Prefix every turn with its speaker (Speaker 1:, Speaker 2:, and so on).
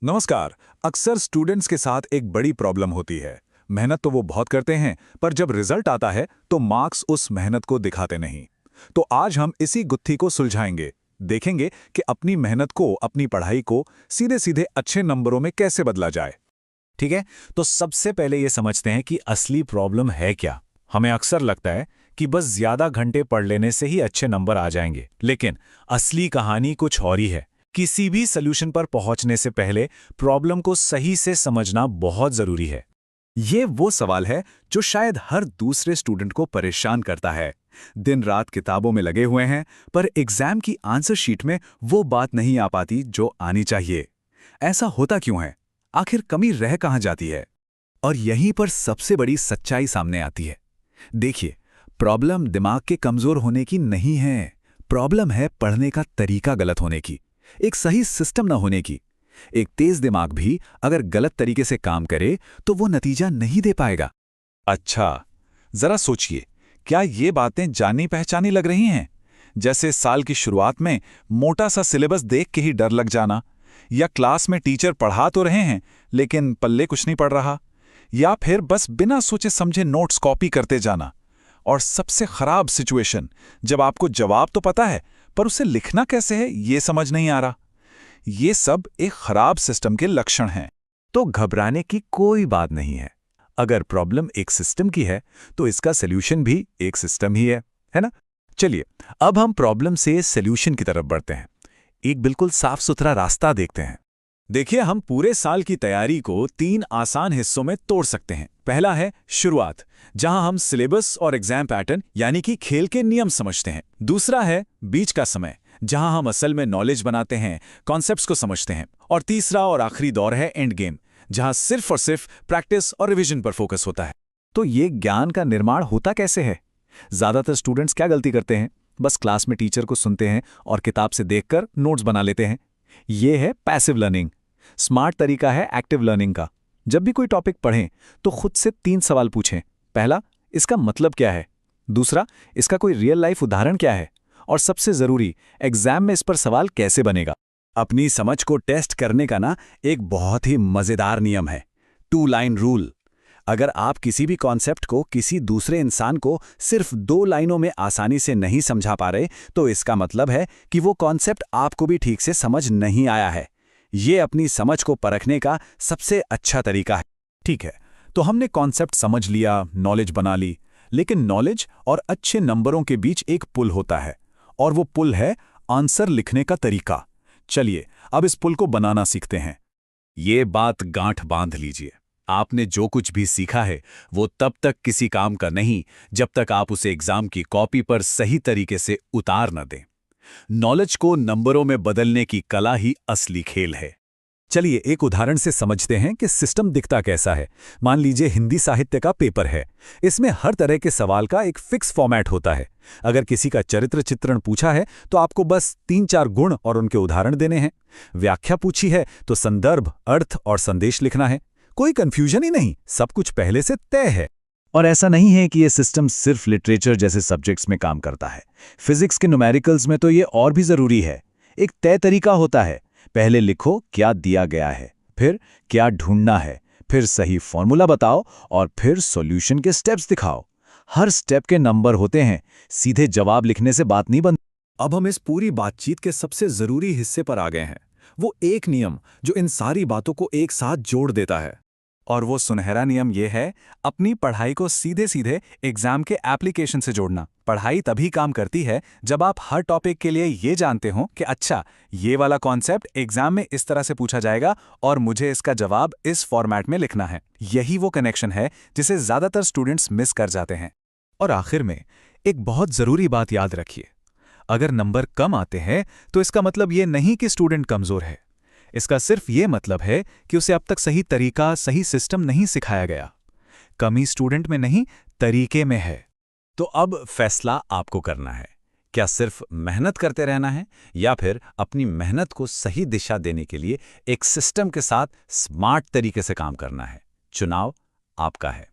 Speaker 1: नमस्कार। अक्सर स्टूडेंट्स के साथ एक बड़ी प्रॉब्लम होती है। मेहनत तो वो बहुत करते हैं, पर जब रिजल्ट आता है तो मार्क्स उस मेहनत को दिखाते नहीं। तो आज हम इसी गुत्थी को सुलझाएंगे। देखेंगे कि अपनी मेहनत को, अपनी पढ़ाई को सीधे सीधे अच्छे नंबरों में कैसे बदला जाए।
Speaker 2: ठीक है। तो सबसे पहले ये समझते हैं कि असली प्रॉब्लम है क्या। हमें अक्सर लगता है कि बस ज्यादा घंटे पढ़ लेने से ही अच्छे नंबर आ जाएंगे, लेकिन असली कहानी कुछ और ही है। किसी भी सलूशन पर पहुंचने से पहले प्रॉब्लम को सही से समझना बहुत जरूरी है।
Speaker 1: ये वो सवाल है जो शायद हर दूसरे स्टूडेंट को परेशान करता है। दिन रात किताबों में लगे हुए हैं, पर एग्जाम की आंसर शीट में वो बात नहीं आ पाती जो आनी चाहिए। ऐसा होता क्यों है? आखिर कमी रह कहाँ जाती है? और यहीं पर सबसे बड़ी सच्चाई सामने आती है। देखिए, प्रॉब्लम दिमाग के कमजोर होने की नहीं है। प्रॉब्लम है पढ़ने का तरीका गलत होने की, एक सही सिस्टम न होने की। एक तेज दिमाग भी अगर गलत तरीके से काम करे तो वो नतीजा नहीं दे पाएगा। अच्छा, जरा सोचिए, क्या ये बातें जानी पहचानी लग रही हैं? जैसे साल की शुरुआत में मोटा सा सिलेबस देख के ही डर लग जाना, या क्लास में टीचर पढ़ा तो रहे हैं लेकिन पल्ले कुछ नहीं पड़ रहा, या फिर बस बिना सोचे समझे नोट्स कॉपी करते जाना। और सबसे खराब सिचुएशन, जब आपको जवाब तो पता है पर उसे लिखना कैसे है ये समझ नहीं आ रहा। ये सब एक खराब सिस्टम के लक्षण हैं। तो घबराने की कोई बात नहीं है। अगर प्रॉब्लम एक सिस्टम की है तो इसका सॉल्यूशन भी एक सिस्टम ही है ना? चलिए, अब हम प्रॉब्लम से सॉल्यूशन की तरफ बढ़ते हैं। एक बिल्कुल साफ सुथरा रास्ता देखते हैं। देखिए, हम पूरे साल की तैयारी को 3 आसान हिस्सों में तोड़ सकते हैं। पहला है शुरुआत, जहां हम सिलेबस और एग्जाम पैटर्न यानी कि खेल के नियम समझते हैं। दूसरा है बीच का समय, जहां हम असल में नॉलेज बनाते हैं, कॉन्सेप्ट्स को समझते हैं। और तीसरा और आखिरी दौर है एंड गेम, जहां सिर्फ और सिर्फ प्रैक्टिस और रिवीजन पर फोकस होता है। तो ये ज्ञान का निर्माण होता कैसे है? ज्यादातर स्टूडेंट्स क्या गलती करते हैं? बस क्लास में टीचर को सुनते हैं और किताब से देखकर नोट्स बना लेते हैं। ये है पैसिव लर्निंग। स्मार्ट तरीका है एक्टिव लर्निंग का। जब भी कोई टॉपिक पढ़ें तो खुद से 3 सवाल पूछें। पहला, इसका मतलब क्या है? दूसरा, इसका कोई रियल लाइफ उदाहरण क्या है? और सबसे जरूरी, एग्जाम में इस पर सवाल कैसे बनेगा? अपनी समझ को टेस्ट करने का ना एक बहुत ही मजेदार नियम है, 2 लाइन रूल। अगर आप किसी भी कॉन्सेप्ट को किसी दूसरे इंसान को सिर्फ 2 लाइनों में आसानी से नहीं समझा पा रहे, तो इसका मतलब है कि वो कॉन्सेप्ट आपको भी ठीक से समझ नहीं आया है। ये अपनी समझ को परखने का सबसे अच्छा तरीका है। ठीक है, तो हमने कॉन्सेप्ट समझ लिया, नॉलेज बना ली, लेकिन नॉलेज और अच्छे नंबरों के बीच एक पुल होता है, और वो पुल है आंसर लिखने का तरीका। चलिए, अब इस पुल को बनाना सीखते हैं। ये बात गांठ बांध लीजिए। आपने जो कुछ भी सीखा है वो तब तक किसी काम का नहीं जब तक आप उसे एग्जाम की कॉपी पर सही तरीके से उतार न दें। नॉलेज को नंबरों में बदलने की कला ही असली खेल है। चलिए, एक उदाहरण से समझते हैं कि सिस्टम दिखता कैसा है। मान लीजिए हिंदी साहित्य का पेपर है। इसमें हर तरह के सवाल का एक फिक्स फॉर्मेट होता है। अगर किसी का चरित्र चित्रण पूछा है तो आपको बस 3-4 गुण और उनके उदाहरण देने हैं। व्याख्या पूछी है तो संदर्भ, अर्थ और संदेश लिखना है। कोई कंफ्यूजन ही नहीं, सब कुछ पहले से तय है। और ऐसा नहीं है कि ये सिस्टम सिर्फ लिटरेचर जैसे सब्जेक्ट्स में काम करता है। फिजिक्स के न्यूमेरिकल्स में तो ये और भी जरूरी है। एक तय तरीका होता है। पहले लिखो क्या दिया गया है, फिर क्या ढूंढना है, फिर सही फॉर्मूला बताओ और फिर सॉल्यूशन के स्टेप्स दिखाओ। हर स्टेप के नंबर होते हैं, सीधे जवाब लिखने से बात नहीं बनती। अब हम इस पूरी बातचीत के सबसे जरूरी हिस्से पर आ गए हैं। वो एक नियम जो इन सारी बातों को एक साथ जोड़ देता है। और वो सुनहरा नियम ये है, अपनी पढ़ाई को सीधे सीधे एग्जाम के एप्लीकेशन से जोड़ना। पढ़ाई तभी काम करती है जब आप हर टॉपिक के लिए ये जानते हो कि अच्छा, ये वाला कॉन्सेप्ट एग्जाम में इस तरह से पूछा जाएगा और मुझे इसका जवाब इस फॉर्मेट में लिखना है। यही वो कनेक्शन है जिसे ज्यादातर स्टूडेंट्स मिस कर जाते हैं। और आखिर में एक बहुत जरूरी बात याद रखिए, अगर नंबर कम आते हैं तो इसका मतलब ये नहीं कि स्टूडेंट कमजोर है। इसका सिर्फ ये मतलब है कि उसे अब तक सही तरीका, सही सिस्टम नहीं सिखाया गया। कमी स्टूडेंट में नहीं, तरीके में है। तो अब फैसला आपको करना है। क्या सिर्फ मेहनत करते रहना है, या फिर अपनी मेहनत को सही दिशा देने के लिए एक सिस्टम के साथ स्मार्ट तरीके से काम करना है? चुनाव आपका है।